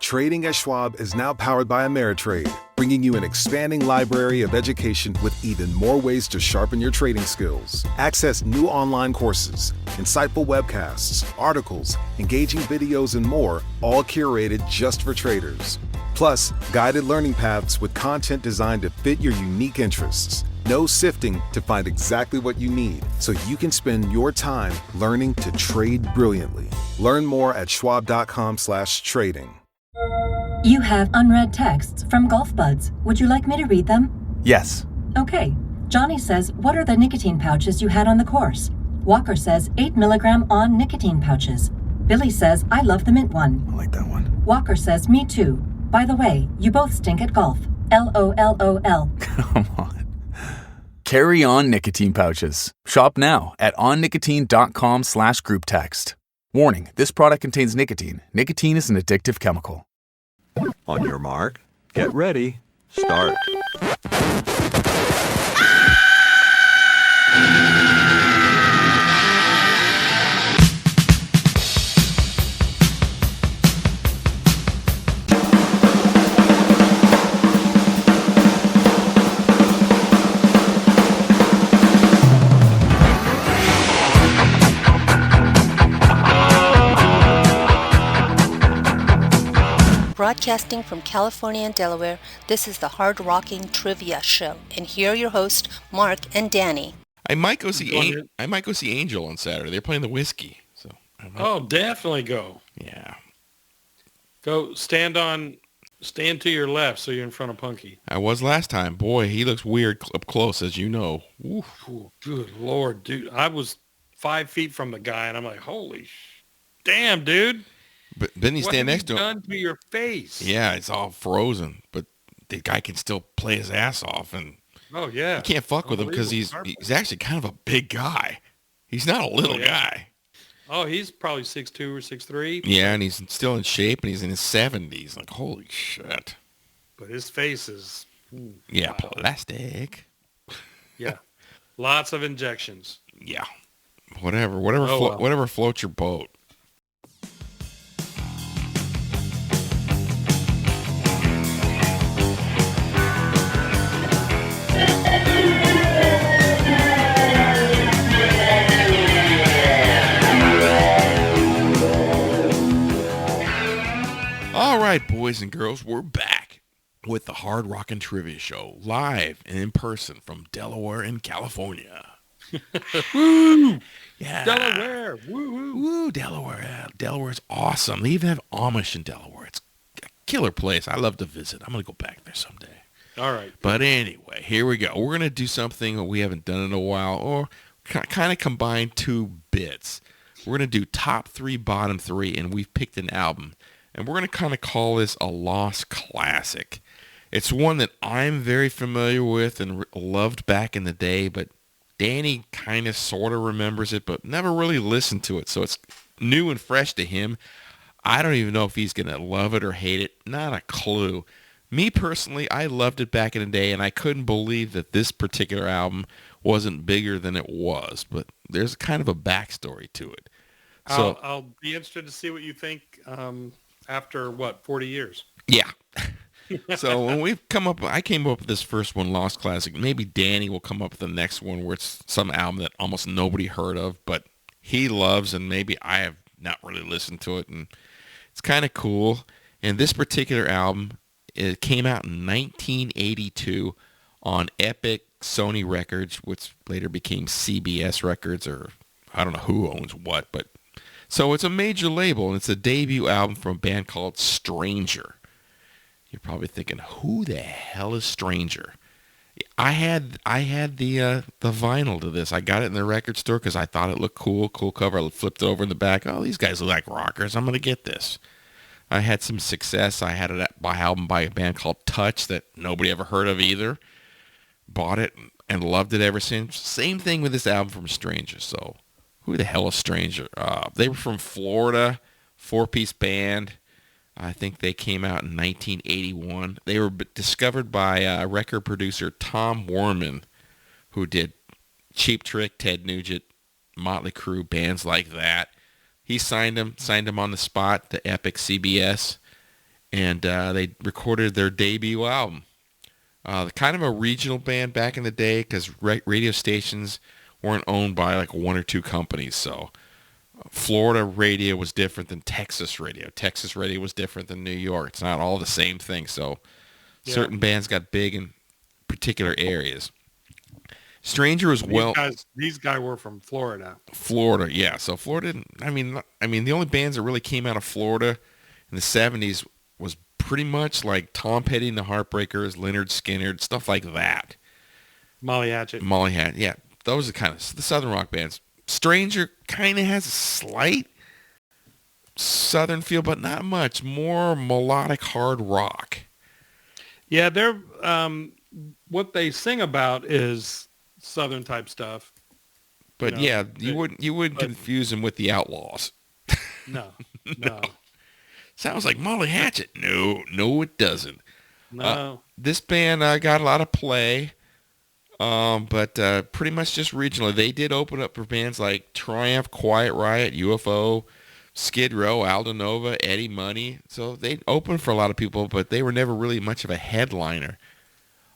Trading at Schwab is now powered by Ameritrade, bringing you an expanding library of education with even more ways to sharpen your trading skills. Access new online courses, insightful webcasts, articles, engaging videos, and more, all curated just for traders. Plus, guided learning paths with content designed to fit your unique interests. No sifting to find exactly what you need, so you can spend your time learning to trade brilliantly. Learn more at schwab.com/trading. You have unread texts from Golf Buds. Would you like me to read them? Yes. Okay. Johnny says, what are the nicotine pouches you had on the course? Walker says, 8 milligram on nicotine pouches. Billy says, I love the mint one. I like that one. Walker says, me too. By the way, you both stink at golf. LOLOL. Come on. Carry on nicotine pouches. Shop now at onnicotine.com/group text. Warning, this product contains nicotine. Nicotine is an addictive chemical. On your mark, get ready, start. Broadcasting from California and Delaware, this is the Hard Rocking Trivia Show, and here are your hosts, Mark and Danny. I might go see Angel on Saturday. They're playing the Whiskey, so. Definitely go. Yeah. Go stand to your left, so you're in front of Punky. I was last time. Boy, he looks weird up close, as you know. Ooh, good Lord, dude! I was 5 feet from the guy, and I'm like, holy damn, dude! But then you stand next to him. What have you done to your face? Yeah, it's all frozen, but the guy can still play his ass off, and oh yeah, you can't fuck with him because he's actually kind of a big guy. He's not a little guy. Oh, he's probably 6'2" or 6'3". Yeah, and he's still in shape, and he's in his 70s. Like, holy shit! But his face is wow. Plastic. Yeah, lots of injections. Yeah, whatever floats your boat. All right, boys and girls, we're back with the Hard Rockin' Trivia Show, live and in person from Delaware and California. Woo! Yeah. Delaware! Woo woo! Woo, Delaware. Yeah, Delaware's awesome. They even have Amish in Delaware. It's a killer place. I love to visit. I'm going to go back there someday. All right. But anyway, here we go. We're going to do something that we haven't done in a while, or kind of combine two bits. We're going to do top 3, bottom 3, and we've picked an album. And we're going to kind of call this a lost classic. It's one that I'm very familiar with and loved back in the day, but Danny kind of sort of remembers it, but never really listened to it. So it's new and fresh to him. I don't even know if he's going to love it or hate it. Not a clue. Me personally, I loved it back in the day, and I couldn't believe that this particular album wasn't bigger than it was. But there's kind of a backstory to it. So I'll be interested to see what you think after, 40 years? Yeah. So when I came up with this first one, Lost Classic. Maybe Danny will come up with the next one where it's some album that almost nobody heard of, but he loves, and maybe I have not really listened to it, and it's kind of cool. And this particular album, it came out in 1982 on Epic Sony Records, which later became CBS Records, or I don't know who owns what, but so it's a major label, and it's a debut album from a band called Stranger. You're probably thinking, who the hell is Stranger? I had the vinyl to this. I got it in the record store because I thought it looked cool cover. I flipped it over in the back. Oh, these guys look like rockers. I'm going to get this. I had some success. I had an album by a band called Touch that nobody ever heard of either. Bought it and loved it ever since. Same thing with this album from Stranger. So who the hell is Stranger? They were from Florida, 4-piece band. I think they came out in 1981. They were discovered by record producer Tom Werman, who did Cheap Trick, Ted Nugent, Motley Crue, bands like that. He signed them on the spot to Epic CBS, and they recorded their debut album. Kind of a regional band back in the day because radio stations weren't owned by like one or two companies. So Florida radio was different than Texas radio. Texas radio was different than New York. It's not all the same thing. So certain bands got big in particular areas. Stranger was These guys were from Florida. Florida, yeah. So Florida, I mean, the only bands that really came out of Florida in the 70s was pretty much like Tom Petty and the Heartbreakers, Lynyrd Skynyrd, stuff like that. Molly Hatchet, yeah. Those are kind of the Southern rock bands. Stranger kind of has a slight Southern feel, but not much. More melodic hard rock. Yeah, they're what they sing about is Southern type stuff. But you wouldn't confuse them with the Outlaws. No. Sounds like Molly Hatchet. No, it doesn't. No. This band got a lot of play, but pretty much just regionally. They did open up for bands like Triumph, Quiet Riot, UFO, Skid Row, Aldo Nova, Eddie Money. So they opened for a lot of people, but they were never really much of a headliner.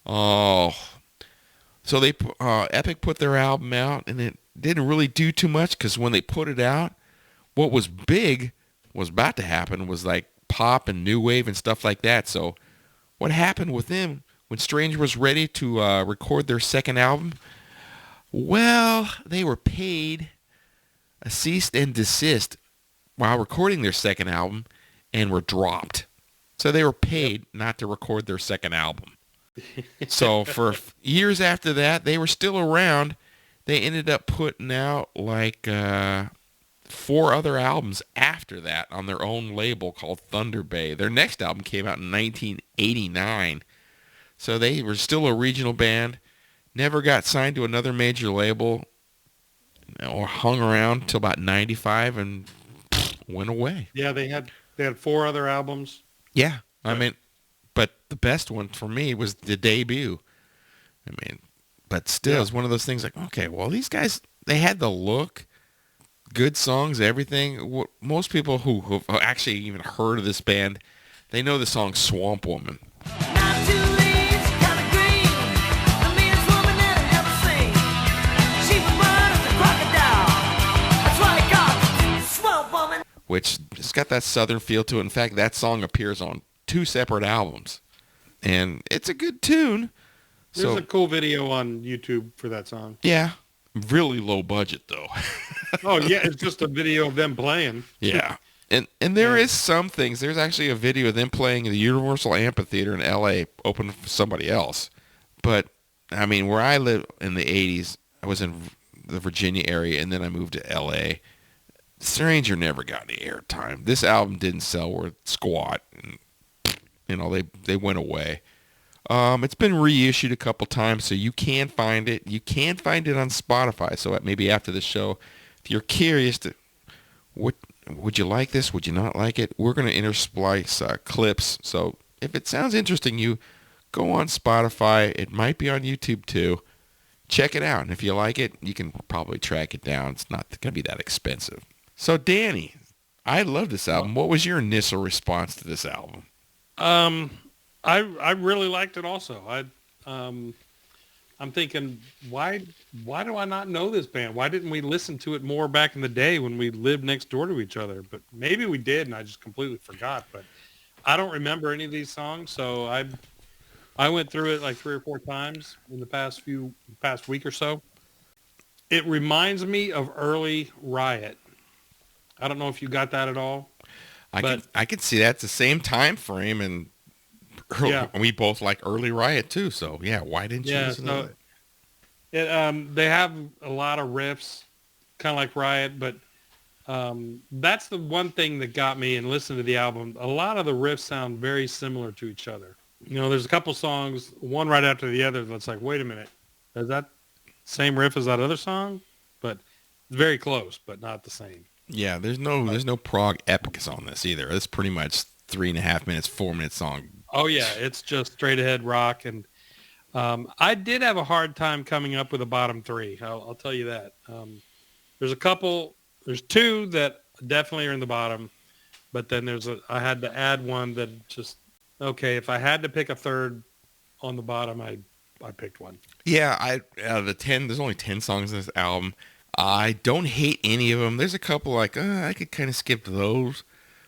Oh, so they Epic put their album out, and it didn't really do too much because when they put it out, what was big was about to happen was like pop and new wave and stuff like that. So what happened with them when Stranger was ready to record their second album? Well, they were paid a cease and desist while recording their second album and were dropped. So they were paid not to record their second album. So for years after that, they were still around. They ended up putting out like 4 other albums after that on their own label called Thunder Bay. Their next album came out in 1989. So they were still a regional band, never got signed to another major label, or hung around till about 95 and went away. Yeah, they had 4 other albums. Yeah, I mean, but the best one for me was the debut. I mean, but still, it's one of those things like, okay, well, these guys, they had the look, good songs, everything. Most people who've actually even heard of this band, they know the song Swamp Woman. Which it's got that southern feel to it. In fact, that song appears on 2 separate albums. And it's a good tune. There's a cool video on YouTube for that song. Yeah. Really low budget, though. Oh, yeah. It's just a video of them playing. Yeah. And there is some things. There's actually a video of them playing in the Universal Amphitheater in L.A. open for somebody else. But, I mean, where I lived in the 80s, I was in the Virginia area, and then I moved to L.A., Stranger never got any airtime. This album didn't sell worth squat. And, they went away. It's been reissued a couple times, so you can find it. You can find it on Spotify. So maybe after the show, if you're curious, would you like this? Would you not like it? We're going to intersplice clips. So if it sounds interesting, you go on Spotify. It might be on YouTube too. Check it out. And if you like it, you can probably track it down. It's not going to be that expensive. So, Danny, I love this album. What was your initial response to this album? I really liked it also. I'm thinking, why do I not know this band? Why didn't we listen to it more back in the day when we lived next door to each other? But maybe we did, and I just completely forgot. But I don't remember any of these songs, so I went through it like 3 or 4 times in the past week or so. It reminds me of early Riot. I don't know if you got that at all. I can see that. It's the same time frame, and we both like early Riot too. So yeah, why didn't you listen to it? They have a lot of riffs, kind of like Riot, but that's the one thing that got me and listening to the album. A lot of the riffs sound very similar to each other. There's a couple songs, one right after the other, that's like, wait a minute, is that same riff as that other song? But it's very close, but not the same. Yeah, there's no prog epics on this either. It's pretty much 3.5 minutes, 4-minute song. Oh yeah, it's just straight ahead rock, and I did have a hard time coming up with a bottom 3. I'll tell you that. There's 2 that definitely are in the bottom. But then I had to add one that just, okay, if I had to pick a third on the bottom, I picked one. Yeah, out of the 10, there's only 10 songs in this album. I don't hate any of them. There's a couple like, I could kind of skip those,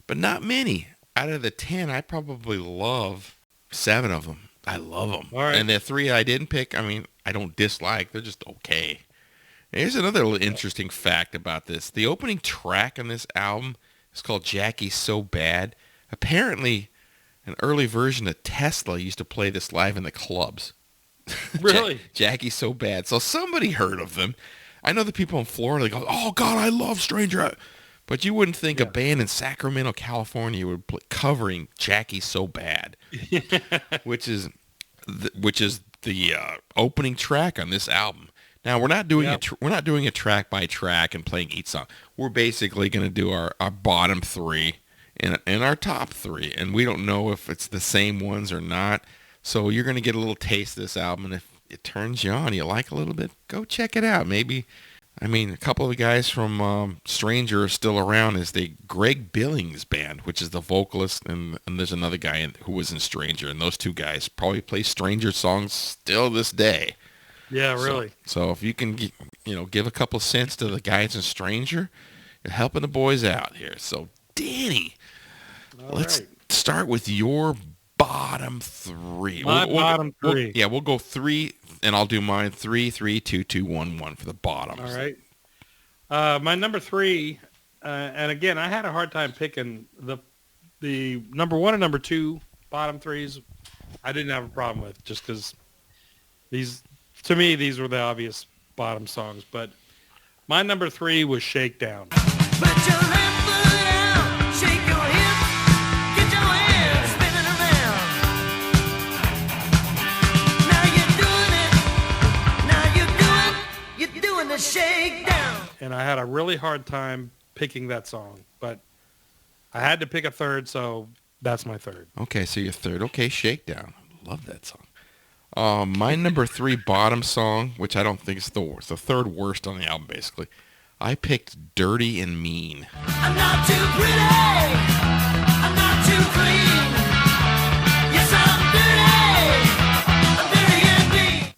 but not many. Out of the 10, I probably love 7 of them. I love them. All right. And the 3 I didn't pick, I mean, I don't dislike. They're just okay. Here's another interesting fact about this. The opening track on this album is called Jackie's So Bad. Apparently, an early version of Tesla used to play this live in the clubs. Really? Jackie's So Bad. So somebody heard of them. I know the people in Florida go, oh, God, I love Stranger. But you wouldn't think a band in Sacramento, California would play covering Jackie's So Bad, which is the opening track on this album. Now, we're not doing we're not doing a track by track and playing each song. We're basically going to do our bottom 3 and our top 3, and we don't know if it's the same ones or not. So you're going to get a little taste of this album, and if it turns you on, you like a little bit, go check it out. Maybe, I mean, a couple of the guys from Stranger are still around. Is the Greg Billings band, which is the vocalist, and there's another guy who was in Stranger, and those two guys probably play Stranger songs still this day. Yeah, really. So if you can, give a couple cents to the guys in Stranger, you're helping the boys out here. So, Danny, let's start with your bottom 3. My bottom 3. We'll go 3, and I'll do mine 3, 3, 2, 2, 1, 1 for the bottoms. All right. My number 3, and again, I had a hard time picking the number 1 and number 2 bottom 3s. I didn't have a problem with, just because to me, these were the obvious bottom songs. But my number 3 was Shakedown. Put your left foot out, shake your hips, get your hands spinning around. Now you're doing the shakedown. And I had a really hard time picking that song, but I had to pick a third, so that's my third. Okay, so your third. Okay, Shakedown. Love that song. My number 3 bottom song, which I don't think is the worst, the third worst on the album, basically. I picked Dirty and Mean. I'm not too pretty. I'm not too clean. Yes, I'm dirty and mean.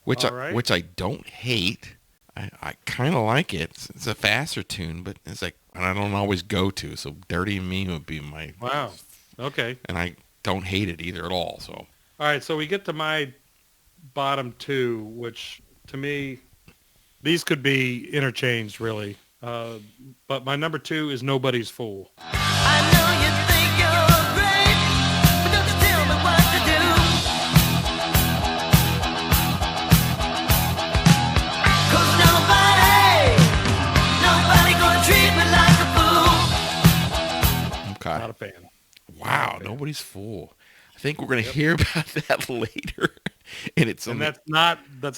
Which I don't hate. I kind of like it. It's a faster tune, but it's like, and I don't always go to. So Dirty and Mean would be my. Wow. Okay. And I don't hate it either at all. So. All right, so we get to my bottom 2, which to me, these could be interchanged really. But my number 2 is Nobody's Fool. I know you think you're great, but don't you tell me what to do. 'Cause nobody gonna treat me like a fool. Okay. Not a fan. Wow, Nobody's Fool. I think we're going to hear about that later. And that's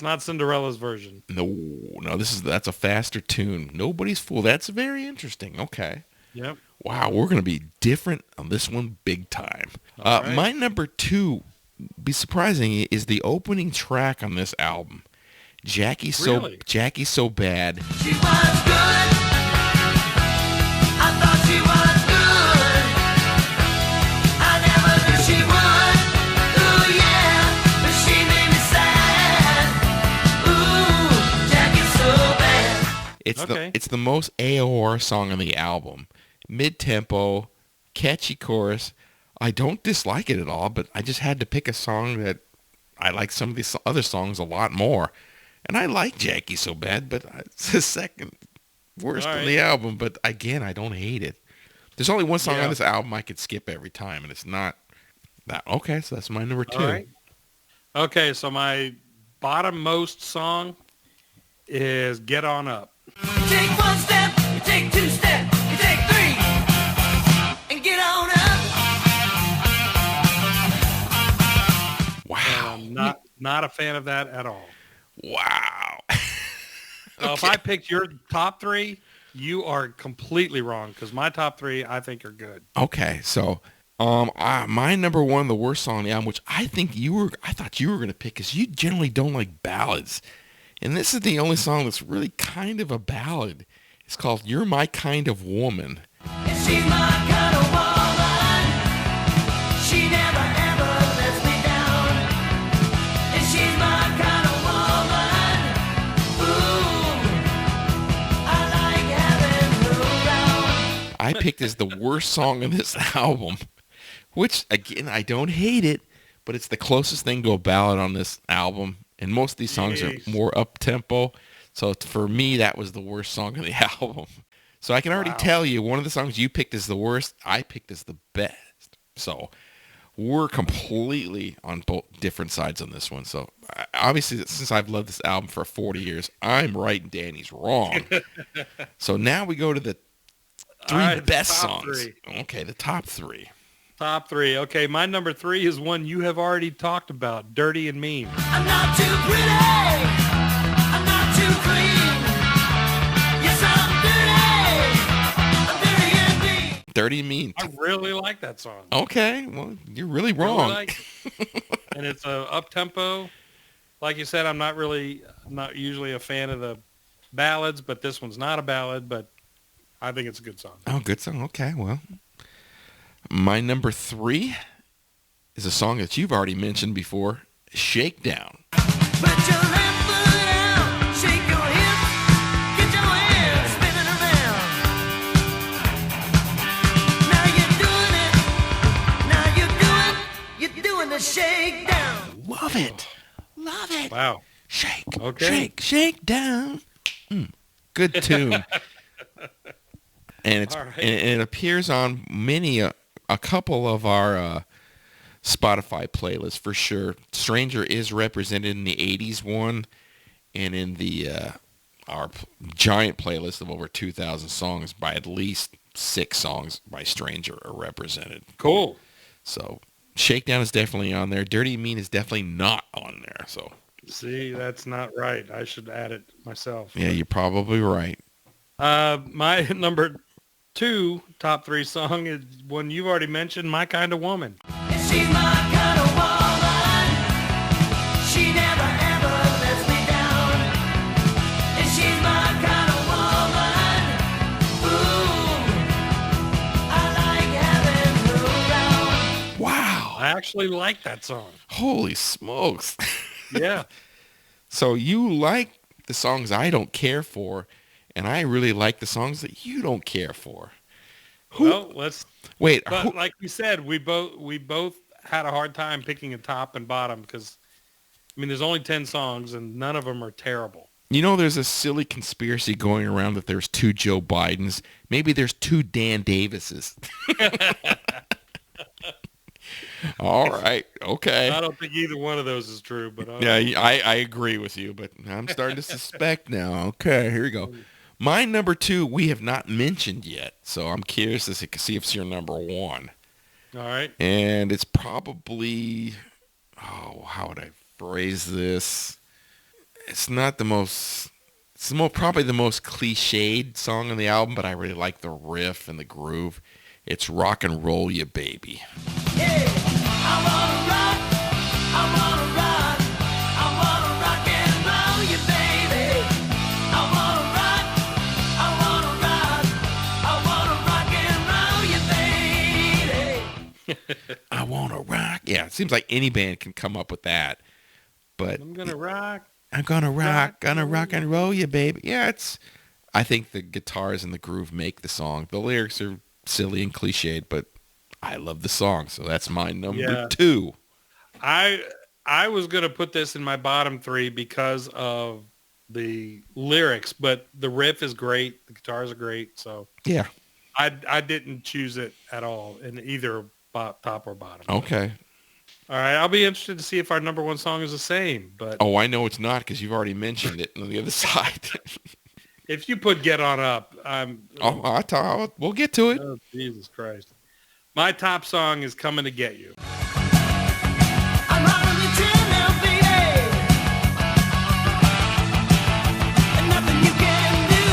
not Cinderella's version. No, that's a faster tune. Nobody's Fool. That's very interesting. Okay. Yep. Wow, we're going to be different on this one big time. Right. My number 2, be surprising, is the opening track on this album. Jackie's So Bad. She was good. I thought she was good. I never knew she would. Ooh, yeah, but she made me sad. Ooh, Jackie's so bad. It's the most AOR song on the album. Mid-tempo, catchy chorus. I don't dislike it at all, but I just had to pick a song that I like some of these other songs a lot more. And I like Jackie So Bad, but it's the second worst on the album. But again, I don't hate it. There's only one song on this album I could skip every time, and it's not that. Okay, so that's my number 2. All right. Okay, so my bottom-most song is Get On Up. Take one step, you take 2 steps, you take 3, and get on up. Wow. Not a fan of that at all. Wow. So if I picked your top 3, you are completely wrong, because my top 3 I think are good. Okay, so my number 1, the worst song on the album, which I thought you were going to pick, because you generally don't like ballads. And this is the only song that's really kind of a ballad. It's called You're My Kind of Woman. And she's my kind of woman. picked as the worst song on this album, which, again, I don't hate it, but it's the closest thing to a ballad on this album. And most of these songs are more up-tempo. So for me, that was the worst song on the album. So I can already tell you, one of the songs you picked as the worst, I picked as the best. So we're completely on both different sides on this one. So obviously, since I've loved this album for 40 years, I'm right and Danny's wrong. So now we go to the three best songs. Okay, the top three. Top three. Okay, my number 3 is one you have already talked about, Dirty and Mean. I'm not too pretty. I'm not too clean. Yes, I'm dirty. I'm dirty and mean. Dirty and Mean. I really like that song. Okay, well, you're really wrong. Really like it. And it's a up-tempo. Like you said, I'm not usually a fan of the ballads, but this one's not a ballad, but I think it's a good song. Oh, good song. Okay, well. My number 3 is a song that you've already mentioned before, Shakedown. Put your left foot out, shake your hips, get your hands spinning around. Now you're doing the shakedown. Love it. Love it. Wow. Shake, Okay. shake down. Good tune. And All right. and it appears on a couple of our Spotify playlists for sure. Stranger is represented in the 80s one, and in the our giant playlist of over 2,000 songs, by at least 6 songs by Stranger are represented. Cool. So Shakedown is definitely on there. Dirty and Mean is definitely not on there. So See, that's not right. I should add it myself. yeah, you're probably right. My number 2 top 3 song is one you've already mentioned, My Kind of Woman. And she's my kind of woman. She never ever lets me down. And she's my kind of woman. Ooh, I like having her around. Wow. I actually like that song. Holy smokes. Yeah. So you like the songs I don't care for, and I really like the songs that you don't care for. Well, let's. Wait, But like we said, we both had a hard time picking a top and bottom because, I mean, there's only 10 songs and none of them are terrible. you know there's a silly conspiracy going around that there's 2 Joe Bidens. Maybe there's 2 Dan Davises. All right. Okay. I don't think either one of those is true, but Yeah, I agree with you, but I'm starting to suspect now. Okay, here we go. My number 2 we have not mentioned yet, so I'm curious to see if it's your number 1. All right. And it's probably, how would I phrase this? It's not the most, probably the most cliched song on the album, but I really like the riff and the groove. It's Rock and Roll Ya Baby. Hey, I wanna rock, I wanna rock, I wanna rock and roll you, baby. I wanna rock, I wanna rock, I wanna rock and roll you, baby. I want to rock. Yeah, it seems like any band can come up with that. But I'm going to rock. I'm gonna rock and roll you, baby. Yeah, I think the guitars and the groove make the song. The lyrics are silly and cliched, but I love the song, so that's my number 2. I was going to put this in my bottom 3 because of the lyrics, but the riff is great. The guitars are great. So Yeah. I didn't choose it at all in either top or bottom. Okay. All right. I'll be interested to see if our number 1 song is the same, but Oh, I know it's not because you've already mentioned it on the other side. if you put Get On Up, We'll get to it. oh, Jesus Christ. My top song is Coming to Get You. I'm running the trail now, baby. And nothing you can do.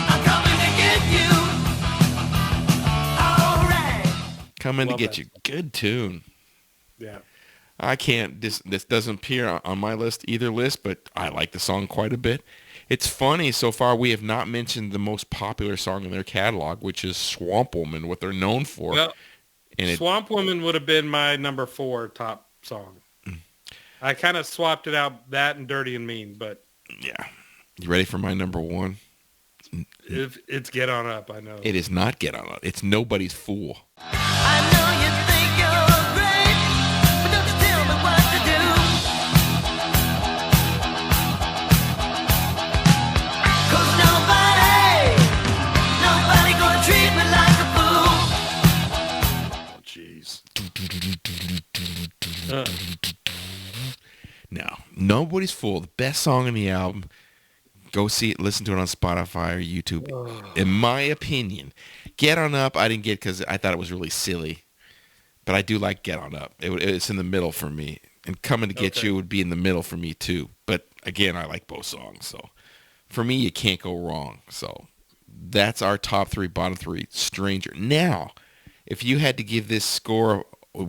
I'm coming to get you. All right. Coming to Love get that you. Good tune. Yeah. I can't, this doesn't appear on my list, either list, but I like the song quite a bit. It's funny, so far we have not mentioned the most popular song in their catalog, which is Swamp Woman, what they're known for. Well, And Swamp Woman would have been my number 4 top song. I kind of swapped it out, that and Dirty and Mean, but yeah. You ready for my number 1? If it's Get On Up, I know. It is not Get On Up. It's Nobody's Fool. I know you think you're great, but don't you tell me what to do. 'Cause nobody gonna treat me like a fool. Oh, jeez. Now, Nobody's Fool, the best song on the album. Go see it, listen to it on Spotify or YouTube. In my opinion, Get On Up, I didn't get because I thought it was really silly. But I do like Get On Up. It's in the middle for me. And Coming to Get You would be in the middle for me too. But again, I like both songs. So for me, you can't go wrong. So that's our top three, bottom three, Stranger. Now, if you had to give this score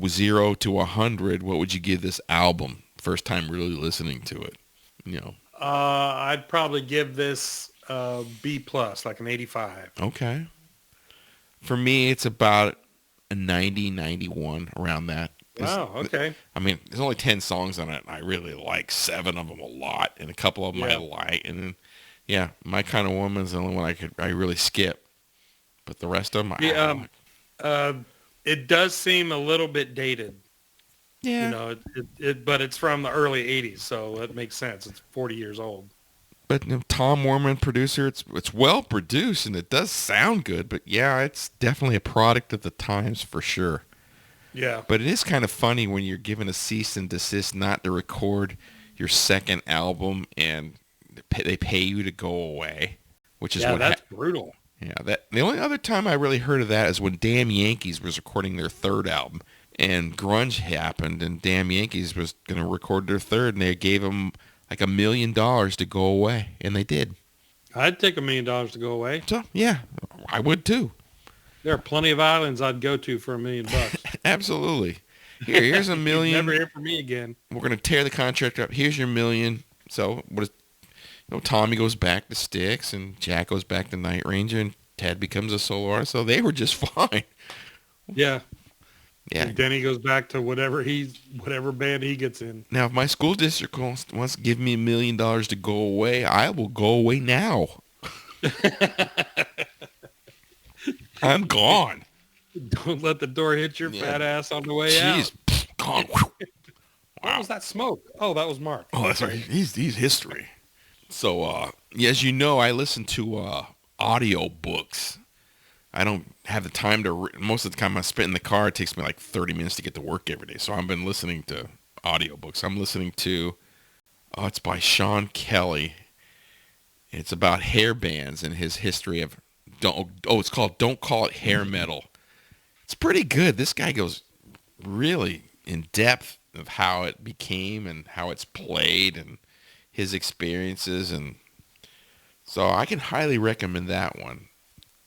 0 to 100, what would you give this album? First time really listening to it, you know. I'd probably give this B plus, like an 85. Okay. For me, it's about a 90, 91, around that. Wow, okay. I mean, there's only 10 songs on it, and I really like 7 of them a lot, and a couple of them I like. And then, yeah, My Kind of Woman's the only one I really skip. But the rest of them, I like. It does seem a little bit dated. Yeah. You know, but it's from the early 80s, so it makes sense. It's 40 years old. But you know, Tom Werman, producer, it's well produced, and it does sound good. But yeah, it's definitely a product of the times for sure. Yeah. But it is kind of funny when you're given a cease and desist not to record your second album, and they pay you to go away, which is that's brutal. Yeah, the only other time I really heard of that is when Damn Yankees was recording their third album, and grunge happened, and Damn Yankees was going to record their third, and they gave them like $1 million to go away, and they did. I'd take $1 million to go away. So yeah, I would too. There are plenty of islands I'd go to for $1 million. Absolutely. Here's $1 million. Never hear from me again. We're going to tear the contract up. Here's your $1 million. So what is? Tommy goes back to Styx, and Jack goes back to Night Ranger, and Ted becomes a solo artist. So they were just fine. Yeah. Yeah. And then he goes back to whatever band he gets in. Now, if my school district wants to give me $1 million to go away, I will go away now. I'm gone. Don't let the door hit your fat ass on the way out. Jeez, gone. What was that smoke? Oh, that was Mark. Oh, that's right. He's history. So, as you know, I listen to audio books. I don't have the time to. Most of the time I spend in the car, it takes me like 30 minutes to get to work every day. So I've been listening to audio books. I'm listening to. It's by Sean Kelly. It's about hair bands and his history of. It's called "Don't Call It Hair Metal." It's pretty good. This guy goes really in depth of how it became and how it's played and his experiences, and so I can highly recommend that one.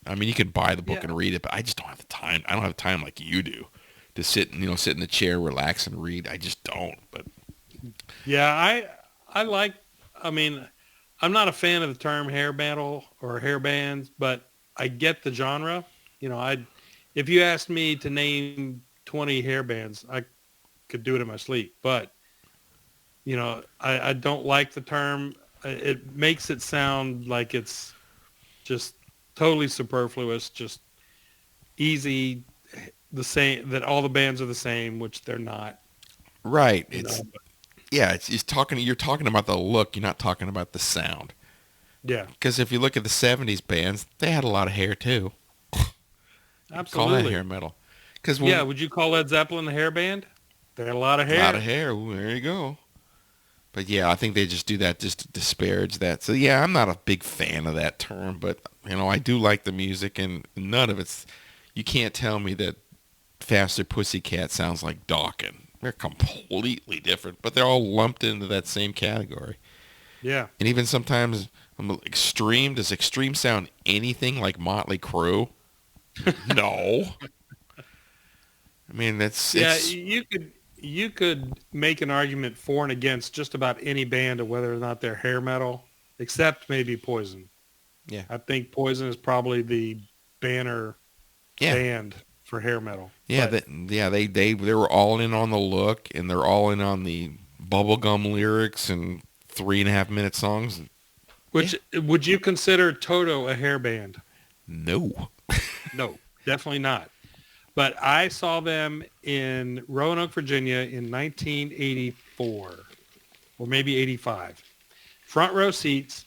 I mean, you can buy the book and read it, but I just don't have the time. I don't have time like you do to sit in the chair, relax, and read. I just don't. But yeah, I like. I mean, I'm not a fan of the term hair metal or hair bands, but I get the genre. You know, if you asked me to name 20 hair bands, I could do it in my sleep. But you know, I don't like the term. It makes it sound like it's just totally superfluous, just easy, the same, that all the bands are the same, which they're not. Right. You're talking about the look, you're not talking about the sound. Yeah. Because if you look at the 70s bands, they had a lot of hair too. Absolutely. Call that hair metal. Would you call Led Zeppelin the hair band? They had a lot of hair. A lot of hair. Ooh, there you go. But yeah, I think they just do that just to disparage that. So yeah, I'm not a big fan of that term, but I do like the music, and none of it's. You can't tell me that Faster Pussycat sounds like Dawkins. They're completely different, but they're all lumped into that same category. Yeah. And even sometimes Extreme. Does Extreme sound anything like Motley Crue? No. I mean, you could make an argument for and against just about any band of whether or not they're hair metal, except maybe Poison. Yeah. I think Poison is probably the banner band for hair metal. Yeah, they were all in on the look, and they're all in on the bubblegum lyrics and 3.5-minute songs. Which would you consider Toto a hair band? No. No, definitely not. But I saw them in Roanoke, Virginia in 1984 or maybe 85. Front row seats.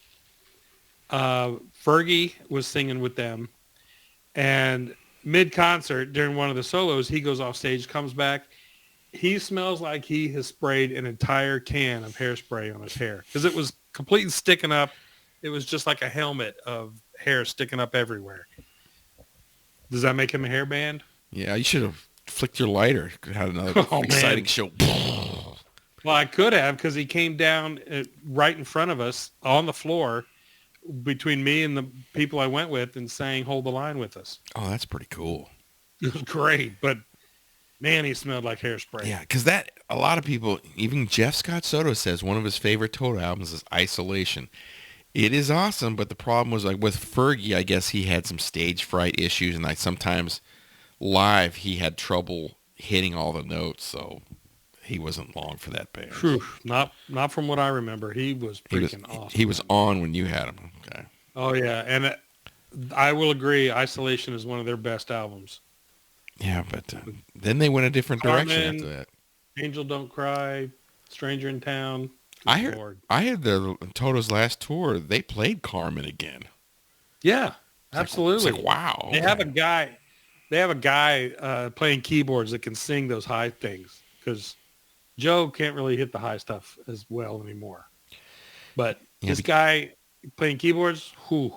Fergie was singing with them. And mid-concert, during one of the solos, he goes off stage, comes back. He smells like he has sprayed an entire can of hairspray on his hair because it was completely sticking up. It was just like a helmet of hair sticking up everywhere. Does that make him a hair band? Yeah, you should have flicked your lighter. Had another exciting show. Well, I could have because he came down right in front of us on the floor between me and the people I went with and sang Hold the Line with us. Oh, that's pretty cool. It was great, but man, he smelled like hairspray. Yeah, because a lot of people, even Jeff Scott Soto says one of his favorite Toto albums is Isolation. It is awesome, but the problem was like with Fergie, I guess he had some stage fright issues, and sometimes live he had trouble hitting all the notes, so he wasn't long for that band. Whew, not from what I remember. He was freaking awesome. He was on when you had him. Okay. Oh yeah, and I will agree. Isolation is one of their best albums. Yeah, but then they went a different direction after that. Angel Don't Cry, Stranger in Town. I heard the Toto's last tour. They played Carmen again. Yeah, absolutely. It's like wow. Okay. They have a guy playing keyboards that can sing those high things because Joe can't really hit the high stuff as well anymore. But this guy playing keyboards, whew.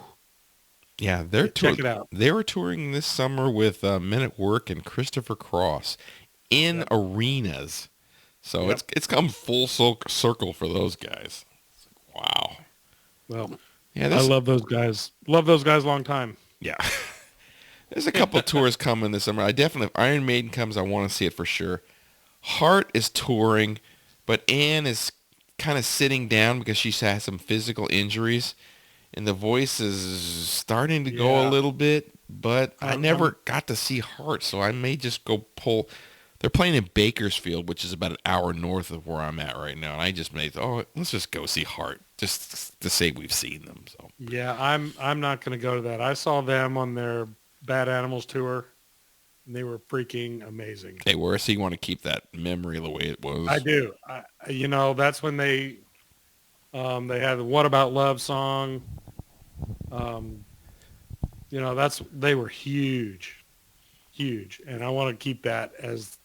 Yeah, check it out. They were touring this summer with Men at Work and Christopher Cross in arenas. So it's come full circle for those guys. It's like, wow. Well, yeah, I love those guys. Love those guys a long time. Yeah. There's a couple of tours coming this summer. If Iron Maiden comes, I want to see it for sure. Heart is touring, but Ann is kind of sitting down because she's had some physical injuries, and the voice is starting to go a little bit, but I never got to see Heart, so I may just go pull. They're playing in Bakersfield, which is about an hour north of where I'm at right now, and I just let's just go see Heart, just to say we've seen them. So yeah, I'm not going to go to that. I saw them on their Bad Animals tour, and they were freaking amazing. They were, so you want to keep that memory the way it was. I do. That's when they had the What About Love song. They were huge, and I want to keep that as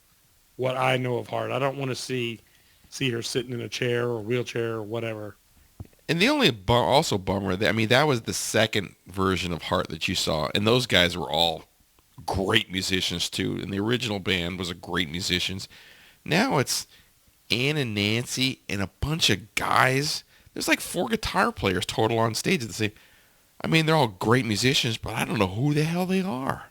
what I know of Heart. I don't want to see her sitting in a chair or wheelchair or whatever. And the only also bummer, that was the second version of Heart that you saw, and those guys were all great musicians too, and the original band was a great musicians. Now it's Ann and Nancy and a bunch of guys. There's like 4 guitar players total on stage at the same. They're all great musicians, but I don't know who the hell they are.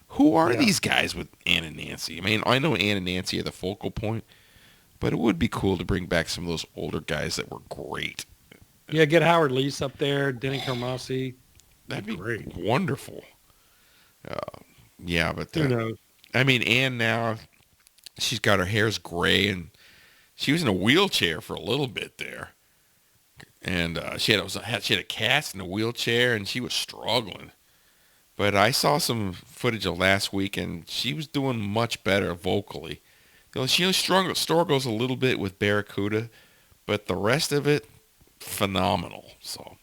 Who are these guys with Ann and Nancy? I know Ann and Nancy are the focal point, but it would be cool to bring back some of those older guys that were great. Yeah, get Howard Leese up there, Denny Carmassi. That'd be great. Wonderful. Yeah, but who knows? Ann now, she's got her hair's gray, and she was in a wheelchair for a little bit there. And she had a cast in a wheelchair, and she was struggling. But I saw some footage of last week, and she was doing much better vocally. She struggles a little bit with Barracuda, but the rest of it, phenomenal. So,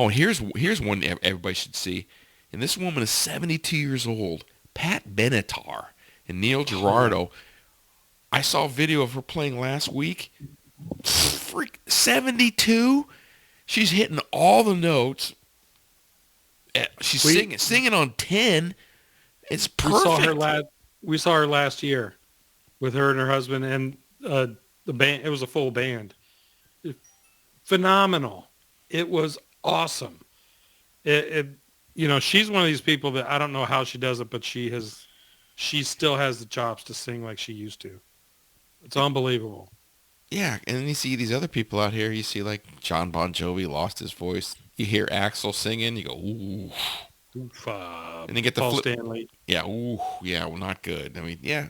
here's one everybody should see. And this woman is 72 years old, Pat Benatar and Neil Girardo. I saw a video of her playing last week. 72? She's hitting all the notes. She's singing on 10. It's perfect. We saw her last year with her and her husband and the band. It was a full band. Phenomenal. It was awesome. She's one of these people that I don't know how she does it, but she still has the chops to sing like she used to. It's unbelievable. Yeah, and then you see these other people out here. You see like John Bon Jovi lost his voice. You hear Axl singing, you go, ooh. And you get the Paul Stanley. Yeah, ooh, yeah, well, not good.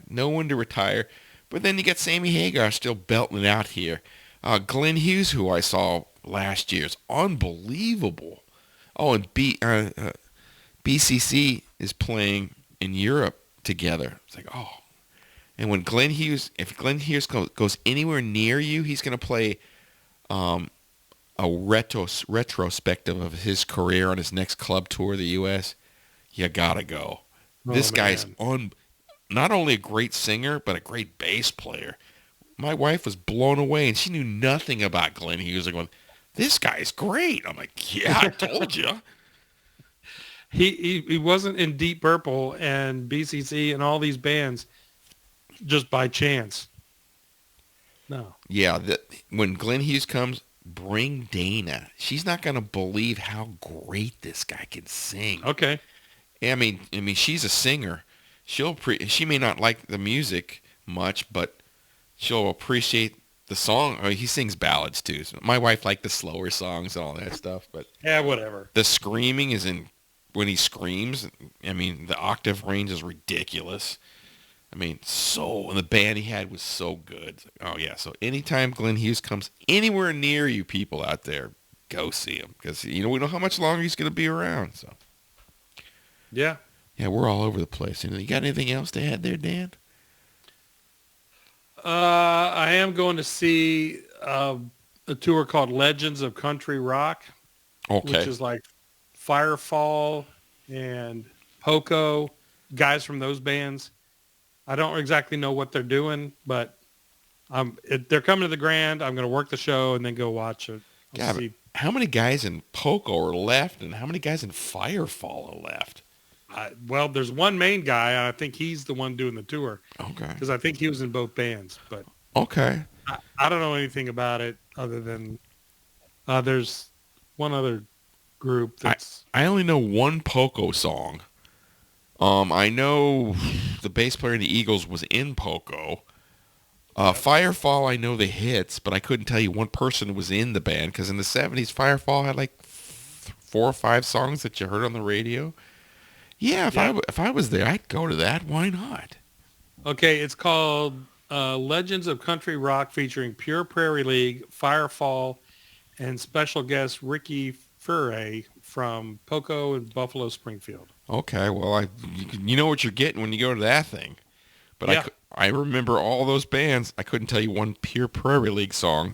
No one to retire. But then you get Sammy Hagar still belting it out here. Glenn Hughes, who I saw last year is unbelievable. Oh, and BCC is playing in Europe together. It's like, oh. And when if Glenn Hughes goes anywhere near you, he's going to play a retrospective of his career on his next club tour of the U.S. You got to go. This guy's not only a great singer, but a great bass player. My wife was blown away, and she knew nothing about Glenn Hughes. Like, this guy's great. I'm like, yeah, I told you. He wasn't in Deep Purple and BCC and all these bands just by chance. No. Yeah, when Glenn Hughes comes, bring Dana. She's not going to believe how great this guy can sing. Okay. I mean, she's a singer. She may not like the music much, but she'll appreciate the song. I mean, he sings ballads too. So my wife liked the slower songs and all that stuff, but yeah, whatever. The screaming is when he screams. I mean, the octave range is ridiculous. I mean, and the band he had was so good. Oh yeah, so anytime Glenn Hughes comes anywhere near you people out there, go see him, because we know how much longer he's going to be around. So yeah, we're all over the place. You got anything else to add there, Dan? I am going to see a tour called Legends of Country Rock, which is like Firefall and Poco, guys from those bands. I don't exactly know what they're doing, but they're coming to the Grand. I'm going to work the show and then go watch it. How many guys in Poco are left, and how many guys in Firefall are left? Well, there's one main guy, and I think he's the one doing the tour. Okay. Because I think he was in both bands. But okay. I don't know anything about it other than there's one other group that's... I only know one Poco song. I know the bass player in the Eagles was in Poco. Firefall, I know the hits, but I couldn't tell you one person was in the band, because in the 70s, Firefall had like 4 or 5 songs that you heard on the radio. Yeah, if I was there, I'd go to that. Why not? Okay, it's called Legends of Country Rock, featuring Pure Prairie League, Firefall, and special guest Ricky Furray from Poco and Buffalo Springfield. Okay, well, you know what you're getting when you go to that thing. But I remember all those bands. I couldn't tell you one Pure Prairie League song,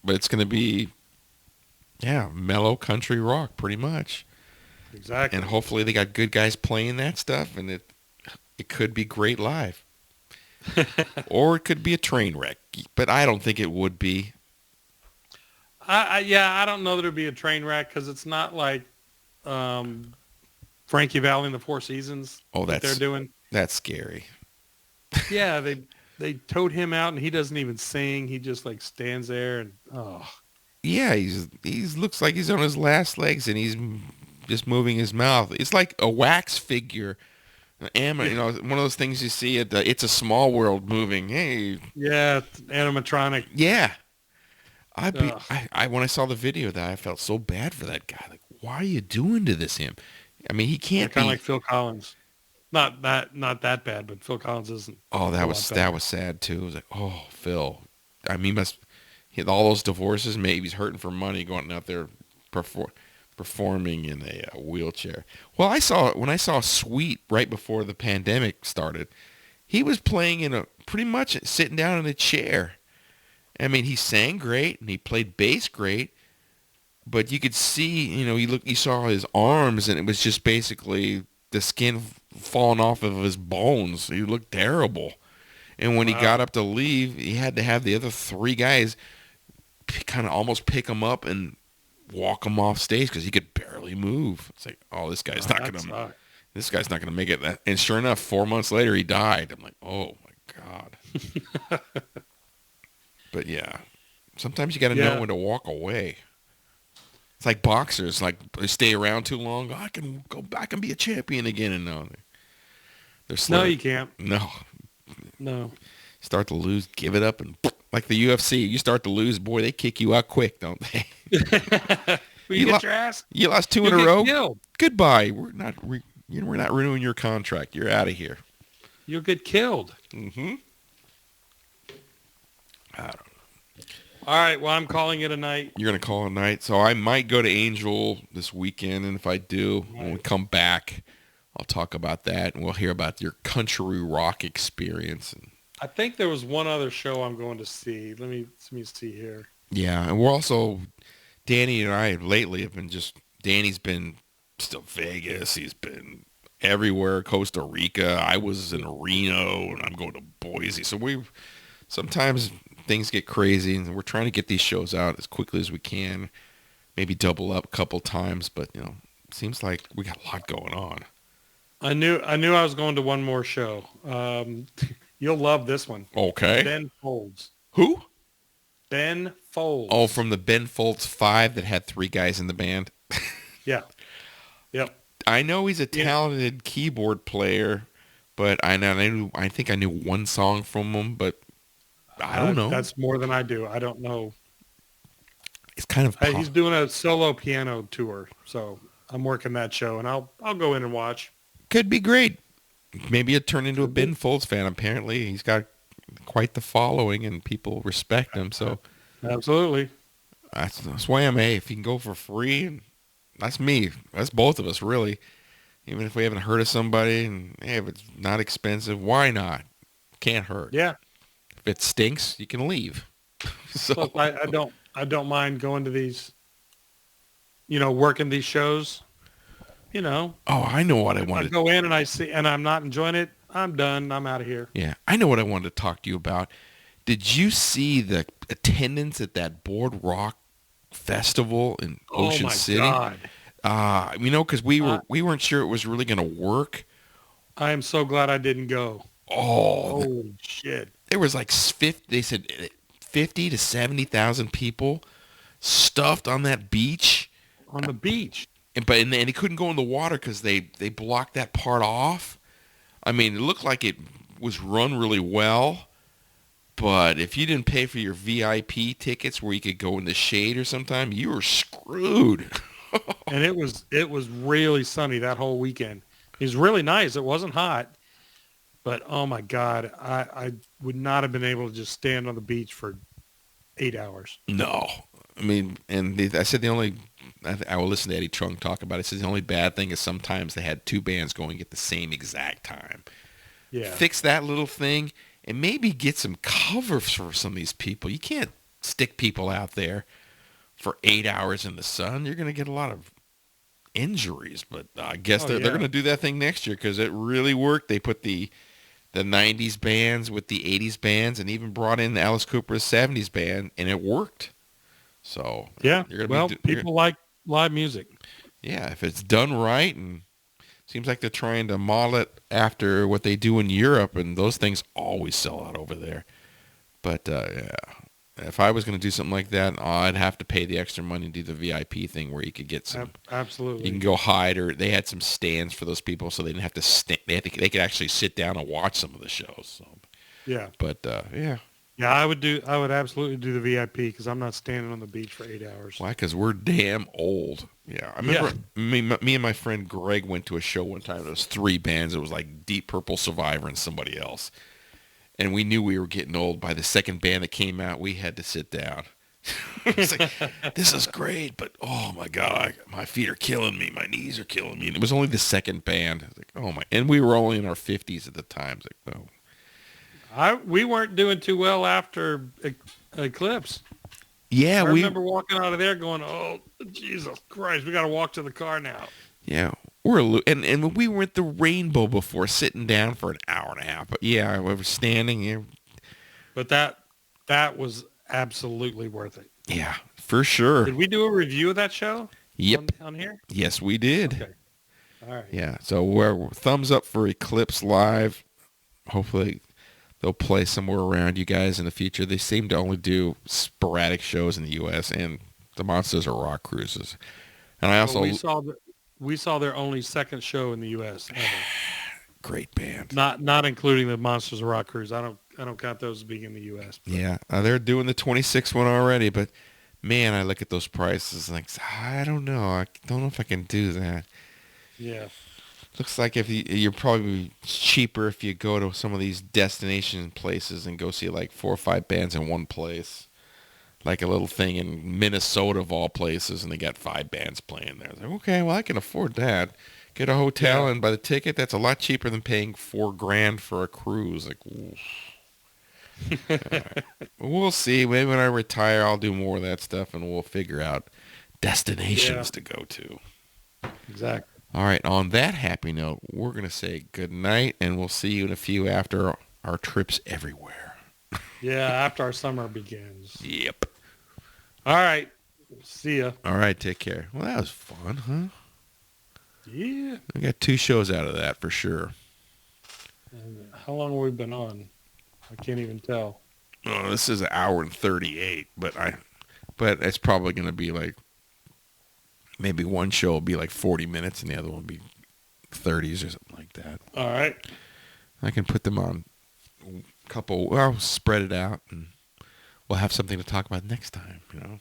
but it's going to be, mellow country rock, pretty much. Exactly. And hopefully they got good guys playing that stuff, and it could be great live. Or it could be a train wreck, but I don't think it would be. I don't know that it would be a train wreck, because it's not like Frankie Valli and the Four Seasons that they're doing. That's scary. Yeah, they towed him out, and he doesn't even sing. He just like stands there and Yeah, he looks like he's on his last legs, and he's just moving his mouth. It's like a wax figure. One of those things you see at It's a Small World moving. Hey. Yeah, animatronic. Yeah. When I saw the video of that, I felt so bad for that guy. Like, why are you doing to him? I mean, he can't be. Kind of like Phil Collins. Not that bad, but Phil Collins isn't. Oh, that was sad too. It was like, oh, Phil. I mean, all those divorces. Maybe he's hurting for money, going out there performing in a wheelchair. Well, when I saw Sweet right before the pandemic started, he was playing pretty much sitting down in a chair. I mean, he sang great and he played bass great, but you could see, you saw his arms, and it was just basically the skin falling off of his bones. He looked terrible. And when he got up to leave, he had to have the other 3 guys kind of almost pick him up and walk him off stage, because he could barely move. It's like, oh, this guy's not gonna make it. And sure enough, 4 months later, he died. I'm like, oh my God. But yeah, sometimes you got to know when to walk away. It's like boxers, like they stay around too long. I can go back and be a champion again, and no, you can't. No. Start to lose, give it up, and like the UFC, you start to lose, boy, they kick you out quick, don't they? You get your ass. You lost 2 in a row. Killed. Goodbye. We're not renewing your contract. You're out of here. You'll get killed. Mm-hmm. I don't know. All right. Well, I'm calling it a night. You're going to call it a night. So I might go to Angel this weekend. And if I do, when we come back, I'll talk about that. And we'll hear about your country rock experience. And I think there was one other show I'm going to see. Let me see here. yeah. And we're also, Danny and I lately have been Danny's been still Vegas. He's been everywhere, Costa Rica. I was in Reno, and I'm going to Boise. So sometimes things get crazy, and we're trying to get these shows out as quickly as we can. Maybe double up a couple times, but it seems like we got a lot going on. I knew I was going to one more show. You'll love this one. Okay. Ben Folds. Who? Ben Folds. Oh, from the Ben Folds 5 that had 3 guys in the band. Yeah. Yep. I know he's a talented keyboard player, but I think I knew one song from him, but I don't know. That's more than I do. I don't know. It's kind of He's doing a solo piano tour, so I'm working that show, and I'll go in and watch. Could be great. Maybe it'd turn into a Ben Folds fan. Apparently, he's got quite the following, and people respect him. So absolutely, that's why I'm if you can go for free, and that's me. That's both of us, really. Even if we haven't heard of somebody, and if it's not expensive, why not? Can't hurt. Yeah. If it stinks, you can leave. So look, I don't mind going to these, working these shows. Oh, I know what I wanted. I go in and I see, and I'm not enjoying it. I'm done. I'm out of here. Yeah, I know what I wanted to talk to you about. Did you see the attendance at that Boardwalk Festival in Ocean City? Oh my God! Because we weren't sure it was really going to work. I am so glad I didn't go. Oh, shit! There was like 50. They said 50 to 70,000 people stuffed on that beach. On the beach. And they couldn't go in the water because they blocked that part off. I mean, it looked like it was run really well, but if you didn't pay for your VIP tickets where you could go in the shade or sometime, you were screwed. And it was really sunny that whole weekend. It was really nice. It wasn't hot, but oh my God, I would not have been able to just stand on the beach for 8 hours. No. I mean, I said I will listen to Eddie Trunk talk about it. He says the only bad thing is sometimes they had 2 bands going at the same exact time. Yeah. Fix that little thing and maybe get some cover for some of these people. You can't stick people out there for 8 hours in the sun. You're going to get a lot of injuries, but I guess they're going to do that thing next year because it really worked. They put the 90s bands with the 80s bands and even brought in Alice Cooper's 70s band, and it worked. So people like live music. Yeah, if it's done right, and seems like they're trying to model it after what they do in Europe, and those things always sell out over there. But if I was going to do something like that, I'd have to pay the extra money to do the VIP thing where you could get some. Absolutely. You can go hide, or they had some stands for those people, so they didn't have to stand. They could actually sit down and watch some of the shows. So. Yeah. But yeah. Yeah, I would absolutely do the VIP because I'm not standing on the beach for 8 hours. Why? Because we're damn old. Yeah, I remember me and my friend Greg went to a show one time. There was 3 bands. It was like Deep Purple, Survivor, and somebody else. And we knew we were getting old. By the second band that came out, we had to sit down. It's like, this is great, but oh my God, my feet are killing me. My knees are killing me. And it was only the second band. I was like, oh my, and we were only in our 50s at the time. It's like, oh. We weren't doing too well after Eclipse. Yeah, I remember walking out of there going, "Oh, Jesus Christ, we got to walk to the car now." Yeah, and we were at the Rainbow before, sitting down for an hour and a half. But yeah, we were standing. Yeah. But that was absolutely worth it. Yeah, for sure. Did we do a review of that show? Yep. On here? Yes, we did. Okay. All right. Yeah. So we're thumbs up for Eclipse Live. Hopefully they'll play somewhere around you guys in the future. They seem to only do sporadic shows in the U.S. and the Monsters of Rock cruises. And I also we saw their only second show in the U.S. ever. Great band. Not including the Monsters of Rock cruise. I don't count those as being in the U.S. But. Yeah, they're doing the 26 one already, but man, I look at those prices like I don't know. I don't know if I can do that. Yeah. Looks like if you're probably cheaper if you go to some of these destination places and go see like 4 or 5 bands in one place. like a little thing in Minnesota of all places, and they got 5 bands playing there. I was like, okay, well, I can afford that. Get a hotel and buy the ticket. That's a lot cheaper than paying $4,000 for a cruise. Like, ooh. Right. We'll see. Maybe when I retire, I'll do more of that stuff, and we'll figure out destinations to go to. Exactly. All right. On that happy note, we're going to say good night, and we'll see you in a few after our trips everywhere. Yeah, after our summer begins. Yep. All right. See ya. All right. Take care. Well, that was fun, huh? Yeah. We got 2 shows out of that for sure. And how long have we been on? I can't even tell. Oh, this is 1:38, but it's probably going to be like, maybe one show will be like 40 minutes and the other one will be 30s or something like that. All right. I can put them on spread it out, and we'll have something to talk about next time, you know.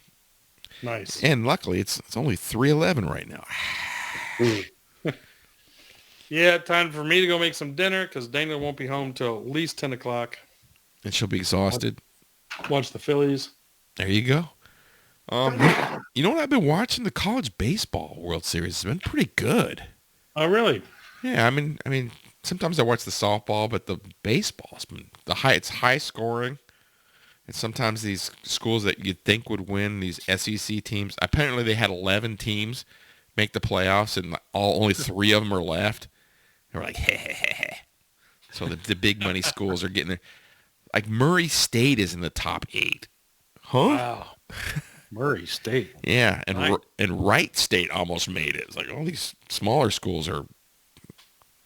Nice. And luckily, it's only 3:11 right now. Yeah, time for me to go make some dinner because Dana won't be home till at least 10 o'clock. And she'll be exhausted. Watch the Phillies. There you go. You know what? I've been watching the college baseball World Series. It's been pretty good. Oh, really? Yeah, I mean, sometimes I watch the softball, but the baseball's been it's high scoring. And sometimes these schools that you'd think would win, these SEC teams, apparently they had 11 teams make the playoffs, and only 3 of them are left. They're like, hey. So the big money schools are getting there. Like Murray State is in the top 8. Huh? Wow. Murray State. Yeah, Right. and Wright State almost made it. It's like all these smaller schools are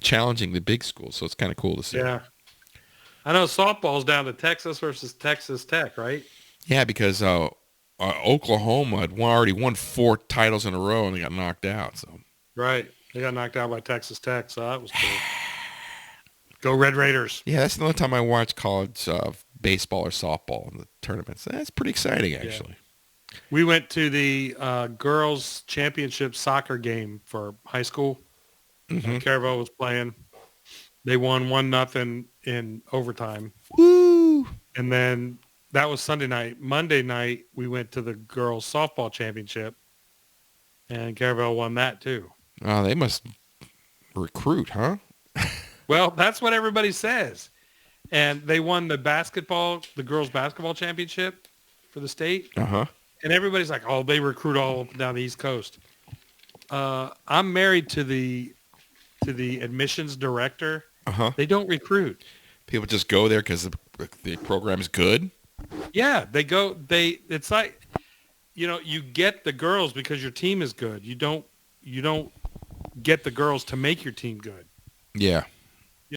challenging the big schools, so it's kind of cool to see. Yeah. I know softball's down to Texas versus Texas Tech, right? Yeah, because Oklahoma had already won 4 titles in a row and they got knocked out. So Right. They got knocked out by Texas Tech, so that was cool. Go Red Raiders. yeah, that's the only time I watch college baseball or softball in the tournaments. That's pretty exciting, actually. We went to the girls' championship soccer game for high school. Caravel was playing. They won 1-0 in overtime. Woo! And then that was Sunday night. Monday night, we went to the girls' softball championship, and Caravel won that too. Oh, they must recruit, huh? Well, that's what everybody says. And they won the girls' basketball championship for the state. Uh-huh. And everybody's like, oh, they recruit all up and down the East Coast. I'm married to the admissions director. Uh-huh. They don't recruit. People just go there because the program's good? Yeah, they go. It's like, you get the girls because your team is good. You don't get the girls to make your team good. Yeah.